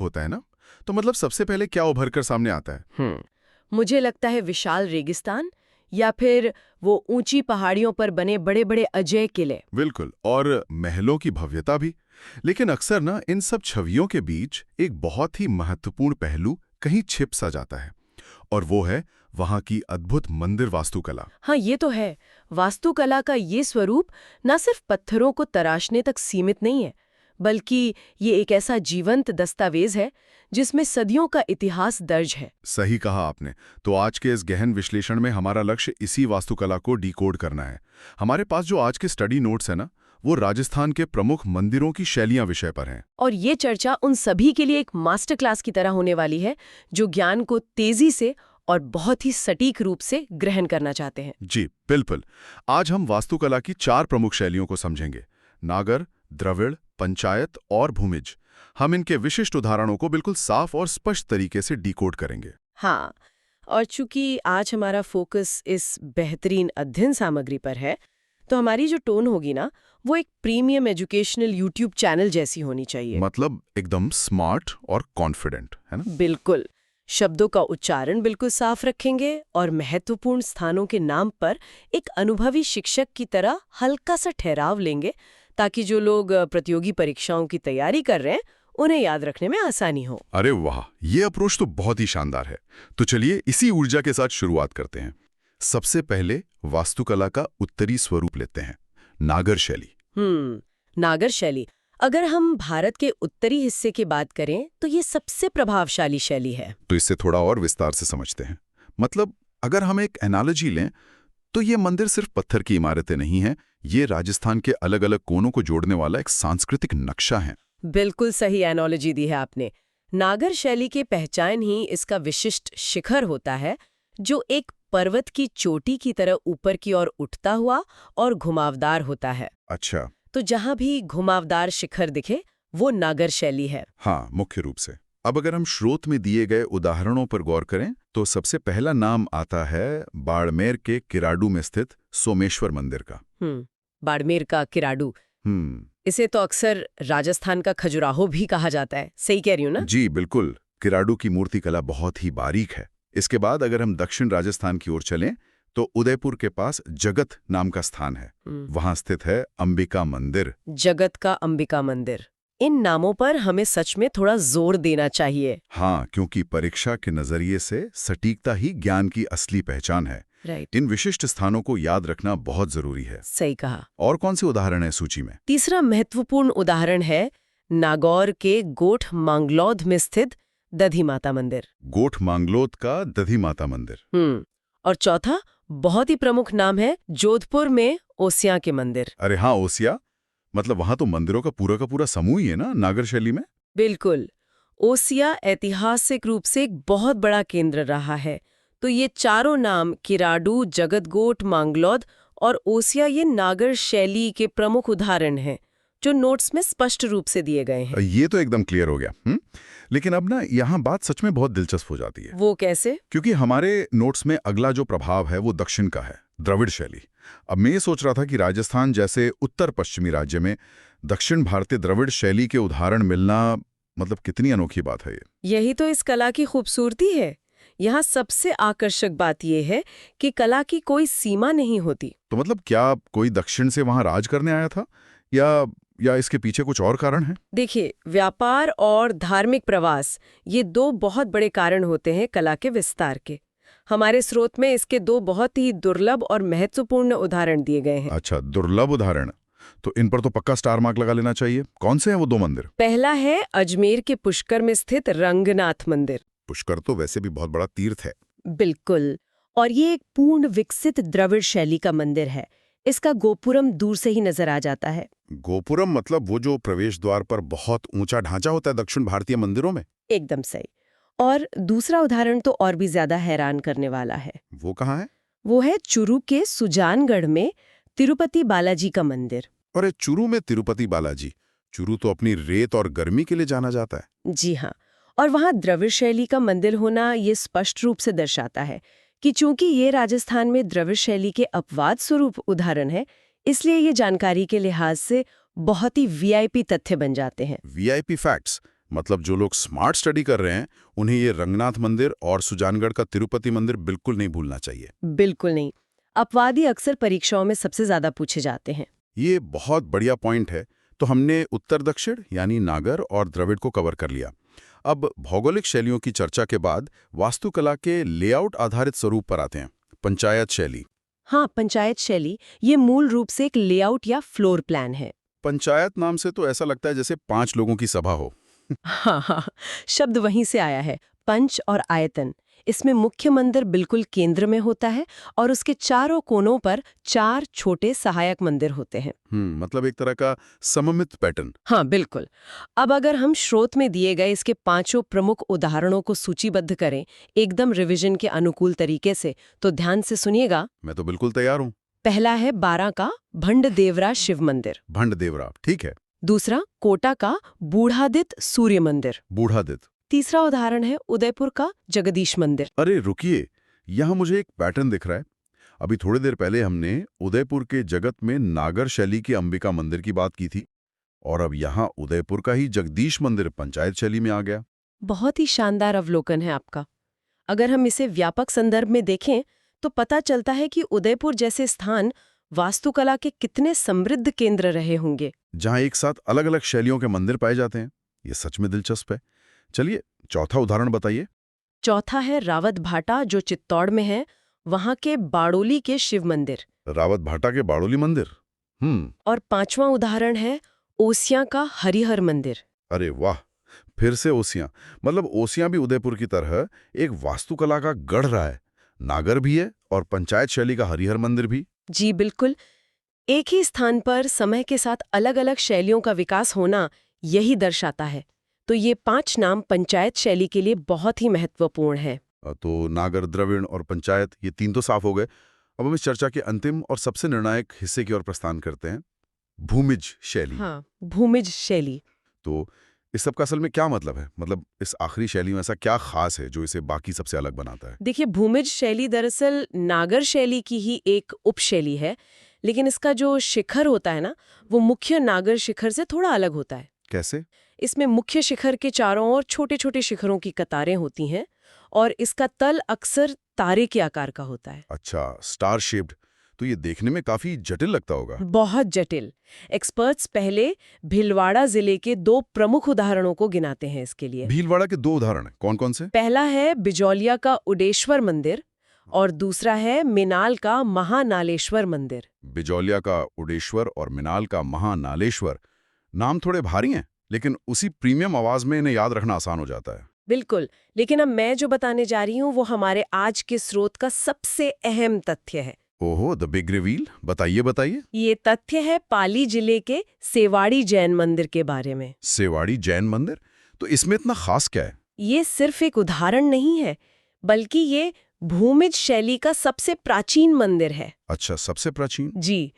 होता है ना? तो मतलब सबसे पहले क्या उभर कर सामने आता है? मुझे लगता है विशाल रेगिस्तान या फिर वो ऊंची पहाड़ियों पर बने बड़े बड़े अजय किले। बिल्कुल, और महलों की भव्यता भी। लेकिन अक्सर ना इन सब छवियों के बीच एक बहुत ही महत्वपूर्ण पहलू कहीं छिप सा जाता है, और वो है वहाँ की अद्भुत मंदिर वास्तुकला। हाँ, ये तो है। वास्तुकला का ये स्वरूप न सिर्फ पत्थरों को तराशने तक सीमित नहीं है, बल्कि ये एक ऐसा जीवंत दस्तावेज है जिसमें सदियों का इतिहास दर्ज है। सही कहा आपने। तो आज के इस गहन विश्लेषण में हमारा लक्ष्य इसी वास्तुकला को डिकोड करना है। हमारे पास जो आज के स्टडी नोट्स है ना, वो राजस्थान के प्रमुख मंदिरों की शैलियां विषय पर हैं। और ये चर्चा उन सभी के लिए एक मास्टर क्लास की तरह होने वाली है जो ज्ञान को तेजी से और बहुत ही सटीक रूप से ग्रहण करना चाहते हैं। जी बिल्कुल। आज हम वास्तुकला की 4 प्रमुख शैलियों को समझेंगे: नागर, द्रविड़, पंचायत और भूमिज। हम इनके विशिष्ट उदाहरणों को बिल्कुल साफ और स्पष्ट तरीके से डिकोड करेंगे। हाँ, और चूंकि आज हमारा फोकस इस बेहतरीन अध्ययन सामग्री पर है, तो हमारी जो टोन होगी ना, वो एक प्रीमियम एजुकेशनल यूट्यूब चैनल जैसी होनी चाहिए। मतलब एकदम स्मार्ट और कॉन्फिडेंट, है ना? बिल्कुल। शब्दों का उच्चारण बिल्कुल साफ रखेंगे और महत्वपूर्ण स्थानों के नाम पर एक अनुभवी शिक्षक की तरह हल्का सा ठहराव लेंगे, ताकि जो लोग प्रतियोगी परीक्षाओं की तैयारी कर रहे हैं उन्हें याद रखने में आसानी हो। अरे वाह, ये अप्रोच तो बहुत ही शानदार है। तो चलिए इसी ऊर्जा के साथ शुरुआत करते हैं। सबसे पहले वास्तुकला का उत्तरी स्वरूप लेते हैं, नागर शैली। नागर शैली। अगर हम भारत के उत्तरी हिस्से की बात करें तो ये सबसे प्रभावशाली शैली है। तो इससे थोड़ा और विस्तार से समझते हैं। मतलब अगर हम एक एनालॉजी लें, तो ये मंदिर सिर्फ पत्थर की इमारतें नहीं हैं, ये राजस्थान के अलग अलग कोनों को जोड़ने वाला एक सांस्कृतिक नक्शा है। बिल्कुल सही एनोलॉजी दी है आपने। नागर शैली की पहचान ही इसका विशिष्ट शिखर होता है, जो एक पर्वत की चोटी की तरह ऊपर की ओर उठता हुआ और घुमावदार होता है। अच्छा। तो जहां भी घुमावदार शिखर दिखे, वो नागर शैली है। हाँ, मुख्य रूप से। अब अगर हम स्रोत में दिए गए उदाहरणों पर गौर करें, तो सबसे पहला नाम आता है बाड़मेर के किराडू में स्थित सोमेश्वर मंदिर का। बाड़मेर का किराडू। हम्म इसे तो अक्सर राजस्थान का खजुराहो भी कहा जाता है। सही कह रही हूँ ना? जी बिल्कुल। किराडू की मूर्तिकला बहुत ही बारीक है। इसके बाद अगर हम दक्षिण राजस्थान की ओर चलें, तो उदयपुर के पास जगत नाम का स्थान है। वहां स्थित है अंबिका मंदिर। जगत का अंबिका मंदिर। इन नामों पर हमें सच में थोड़ा जोर देना चाहिए। हाँ, क्योंकि परीक्षा के नजरिए से सटीकता ही ज्ञान की असली पहचान है। राइट। इन विशिष्ट स्थानों को याद रखना बहुत जरूरी है। सही कहा। और कौन से उदाहरण है सूची में? तीसरा महत्वपूर्ण उदाहरण है नागौर के गोठ मांगलौद में स्थित दधी माता मंदिर। गोठ मांगलोद का दधी माता मंदिर। और चौथा बहुत ही प्रमुख नाम है जोधपुर में ओसियां के मंदिर। अरे हाँ, ओसिया। मतलब वहां तो मंदिरों का पूरा समूह ही है ना, नागर शैली में। बिल्कुल। ओसिया ऐतिहासिक रूप से एक बहुत बड़ा केंद्र रहा है। तो ये चारों नाम किराडू, जगतगोट, मांगलौद और ओसिया ये नागर शैली के प्रमुख उदाहरण हैं, जो नोट्स में स्पष्ट रूप से दिए गए हैं। ये तो एकदम क्लियर हो गया। लेकिन अब ना यहाँ बात सच में बहुत दिलचस्प हो जाती है। वो कैसे? क्योंकि हमारे नोट्स में अगला जो प्रभाव है वो दक्षिण का है, द्रविड़ शैली। अब मैं ये सोच रहा था कि राजस्थान जैसे उत्तर पश्चिमी राज्य में दक्षिण भारतीय द्रविड़ शैली के उदाहरण मिलना मतलब कितनी अनोखी बात है ये। यही तो इस कला की खूबसूरती है। यहाँ सबसे आकर्षक बात यह है कि कला की कोई सीमा नहीं होती। तो मतलब क्या कोई दक्षिण से वहां राज करने आया था, या इसके पीछे कुछ और कारण है? देखिए, व्यापार और धार्मिक प्रवास, ये दो बहुत बड़े कारण होते हैं कला के विस्तार के। हमारे स्रोत में इसके दो बहुत ही दुर्लभ और महत्वपूर्ण उदाहरण दिए गए हैं। अच्छा, दुर्लभ उदाहरण। तो इन पर तो पक्का स्टार मार्क लगा लेना चाहिए। कौन से हैं वो 2 मंदिर? पहला है अजमेर के पुष्कर में स्थित रंगनाथ मंदिर। पुष्कर तो वैसे भी बहुत बड़ा तीर्थ है। बिल्कुल। और ये एक पूर्ण विकसित द्रविड़ शैली का मंदिर है। इसका गोपुरम दूर से ही नजर आ जाता है। गोपुरम मतलब वो जो प्रवेश द्वार पर बहुत ऊंचा ढांचा होता है दक्षिण भारतीय मंदिरों में? एकदम सही। और दूसरा उदाहरण तो और भी ज्यादा हैरान करने वाला है। वो कहाँ है? वो है चुरू के सुजानगढ़ में तिरुपति बालाजी का मंदिर। अरे, चुरू में तिरुपति बालाजी। चुरू तो अपनी रेत और गर्मी के लिए जाना जाता है। जी हाँ। और वहाँ द्रविड़ शैली का मंदिर होना ये स्पष्ट रूप से दर्शाता है कि चूंकि ये राजस्थान में द्रविड़ शैली के अपवाद स्वरूप उदाहरण है, इसलिए ये जानकारी के लिहाज से बहुत ही वीआईपी तथ्य बन जाते हैं। VIP facts. मतलब जो लोग स्मार्ट स्टडी कर रहे हैं उन्हें ये रंगनाथ मंदिर और सुजानगढ़ का तिरुपति मंदिर बिल्कुल नहीं भूलना चाहिए। बिल्कुल नहीं। अपवादी अक्सर परीक्षाओं में सबसे ज्यादा पूछे जाते हैं। ये बहुत बढ़िया पॉइंट है। तो हमने उत्तर दक्षिण यानी नागर और द्रविड़ को कवर कर लिया। अब भौगोलिक शैलियों की चर्चा के बाद वास्तुकला के लेआउट आधारित स्वरूप पर आते हैं, पंचायत शैली। हाँ, पंचायत शैली ये मूल रूप से एक लेआउट या फ्लोर प्लान है। पंचायत नाम से तो ऐसा लगता है जैसे 5 लोगों की सभा हो। हाँ हाँ, शब्द वहीं से आया है, पंच और आयतन। इसमें मुख्य मंदिर बिल्कुल केंद्र में होता है और उसके चारों कोनों पर 4 छोटे सहायक मंदिर होते हैं। मतलब एक तरह का सममित पैटर्न। हाँ बिल्कुल। अब अगर हम स्रोत में दिए गए इसके 5 प्रमुख उदाहरणों को सूचीबद्ध करें एकदम रिवीजन के अनुकूल तरीके से, तो ध्यान से सुनिएगा। मैं तो बिल्कुल तैयार हूँ। पहला है बारां का भंडदेवरा शिव मंदिर। भंडदेवरा, ठीक है। दूसरा कोटा का बूढ़ादित्य सूर्य मंदिर। बूढ़ादित्य। तीसरा उदाहरण है उदयपुर का जगदीश मंदिर। अरे रुकिए, यहाँ मुझे एक पैटर्न दिख रहा है। अभी थोड़ी देर पहले हमने उदयपुर के जगत में नागर शैली के अंबिका मंदिर की बात की थी और अब यहाँ उदयपुर का ही जगदीश मंदिर पंचायत शैली में आ गया। बहुत ही शानदार अवलोकन है आपका। अगर हम इसे व्यापक संदर्भ में देखें तो पता चलता है कि उदयपुर जैसे स्थान वास्तुकला के कितने समृद्ध केंद्र रहे होंगे, जहाँ एक साथ अलग अलग शैलियों के मंदिर पाए जाते हैं। ये सच में दिलचस्प है। चलिए चौथा उदाहरण बताइए। चौथा है रावत भाटा जो चित्तौड़ में है, वहां के बाड़ोली के शिव मंदिर। रावत भाटा के बाड़ोली मंदिर। और पांचवा उदाहरण है ओसियां का हरिहर मंदिर। अरे वाह, फिर से ओसियां। मतलब ओसियां भी उदयपुर की तरह एक वास्तुकला का गढ़ रहा है। नागर भी है और पंचायत शैली का हरिहर मंदिर भी। जी बिल्कुल। एक ही स्थान पर समय के साथ अलग अलग शैलियों का विकास होना यही दर्शाता है। तो ये 5 नाम पंचायत शैली के लिए बहुत ही महत्वपूर्ण है। तो नागर, द्रविड़ और पंचायत, ये 3 तो साफ हो गए। अब हम इस चर्चा के अंतिम और सबसे निर्णायक हिस्से की ओर प्रस्थान करते हैं, भूमिज शैली। हाँ, भूमिज शैली। तो इस सब का असल में क्या मतलब है? मतलब इस आखिरी शैली में ऐसा क्या खास है जो इसे बाकी सबसे अलग बनाता है? देखिए, भूमिज शैली दरअसल नागर शैली की ही एक उपशैली है, लेकिन इसका जो शिखर होता है ना, वो मुख्य नागर शिखर से थोड़ा अलग होता है। कैसे? इसमें मुख्य शिखर के चारों ओर छोटे छोटे शिखरों की कतारें होती हैं और इसका तल अक्सर तारे के आकार का होता है। अच्छा, स्टार शेप्ड। तो ये देखने में काफी जटिल लगता होगा। बहुत जटिल। एक्सपर्ट्स पहले भीलवाड़ा जिले के 2 प्रमुख उदाहरणों को गिनाते हैं इसके लिए। भीलवाड़ा के 2 उदाहरण कौन कौन से? पहला है बिजौलिया का उडेश्वर मंदिर और दूसरा है मिनाल का महानालेश्वर मंदिर। बिजौलिया का उडेश्वर और मिनाल का महानालेश्वर। नाम थोड़े भारी हैं, लेकिन उसी प्रीमियम आवाज में इन्हें याद रखना आसान हो जाता है। बिल्कुल। लेकिन अब मैं जो बताने जा रही हूँ वो हमारे आज के स्रोत का सबसे अहम तथ्य है। ओहो, द बिग रिवील। बताइए बताइए। ये तथ्य है पाली जिले के सेवाड़ी जैन मंदिर के बारे में। सेवाड़ी जैन मंदिर? तो इसमें इतना खास क्या है? ये सिर्फ एक उदाहरण नहीं है, बल्कि ये भूमिज शैली का सबसे प्राचीन मंदिर है। अच्छा, सबसे प्राचीन? जी,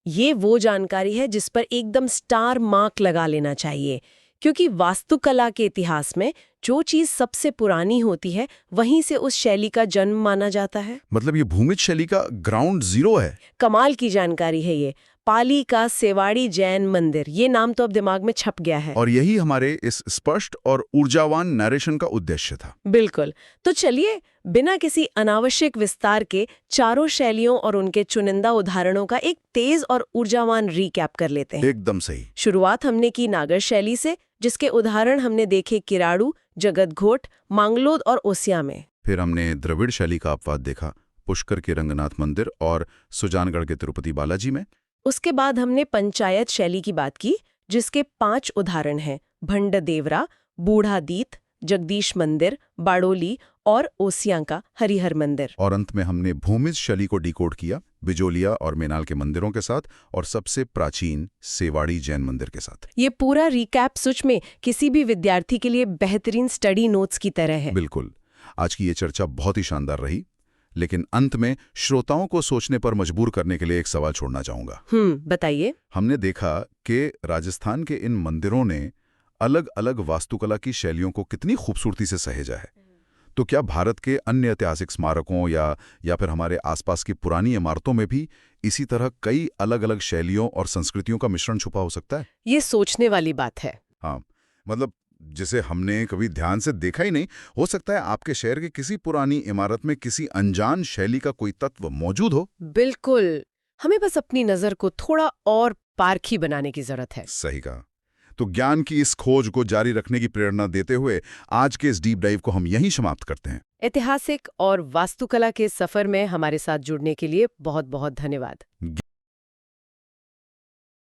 ये वो जानकारी है जिस पर एकदम स्टार मार्क लगा लेना चाहिए, क्योंकि वास्तुकला के इतिहास में जो चीज सबसे पुरानी होती है वहीं से उस शैली का जन्म माना जाता है। मतलब ये भूमिज शैली का ग्राउंड जीरो है। कमाल की जानकारी है ये। पाली का सेवाड़ी जैन मंदिर, ये नाम तो अब दिमाग में छप गया है। और यही हमारे इस स्पष्ट और ऊर्जावान नरेशन का उद्देश्य था। बिल्कुल। तो चलिए बिना किसी अनावश्यक विस्तार के चारों शैलियों और उनके चुनिंदा उदाहरणों का एक तेज और ऊर्जावान रीकैप कर लेते हैं। एकदम सही। शुरुआत हमने की नागर शैली से, जिसके उदाहरण हमने देखे किराड़ू, जगतघोट, मांगलोद और ओसिया में। फिर हमने द्रविड़ शैली का अपवाद देखा, पुष्कर के रंगनाथ मंदिर और सुजानगढ़ के तिरुपति बालाजी में। उसके बाद हमने पंचायत शैली की बात की, जिसके 5 उदाहरण हैं, भंडदेवरा, बूढ़ादीत, जगदीश मंदिर, बाड़ोली और ओसियां का हरिहर मंदिर। और अंत में हमने भूमिज शैली को डिकोड किया, बिजोलिया और मेनाल के मंदिरों के साथ और सबसे प्राचीन सेवाड़ी जैन मंदिर के साथ। ये पूरा रिकैप सच में किसी भी विद्यार्थी के लिए बेहतरीन स्टडी नोट्स की तरह है। बिल्कुल। आज की ये चर्चा बहुत ही शानदार रही, लेकिन अंत में श्रोताओं को सोचने पर मजबूर करने के लिए एक सवाल छोड़ना चाहूंगा। बताइए। हमने देखा कि राजस्थान के इन मंदिरों ने अलग अलग वास्तुकला की शैलियों को कितनी खूबसूरती से सहेजा है। तो क्या भारत के अन्य ऐतिहासिक स्मारकों या फिर हमारे आसपास की पुरानी इमारतों में भी इसी तरह कई अलग अलग शैलियों और संस्कृतियों का मिश्रण छुपा हो सकता है? ये सोचने वाली बात है। हाँ, मतलब जिसे हमने कभी ध्यान से देखा ही नहीं। हो सकता है आपके शहर की किसी पुरानी इमारत में किसी अनजान शैली का कोई तत्व मौजूद हो। बिल्कुल, हमें बस अपनी नजर को थोड़ा और पारखी बनाने की जरूरत है। सही कहा। तो ज्ञान की इस खोज को जारी रखने की प्रेरणा देते हुए आज के इस डीप डाइव को हम यहीं समाप्त करते हैं। ऐतिहासिक और वास्तुकला के सफर में हमारे साथ जुड़ने के लिए बहुत बहुत धन्यवाद।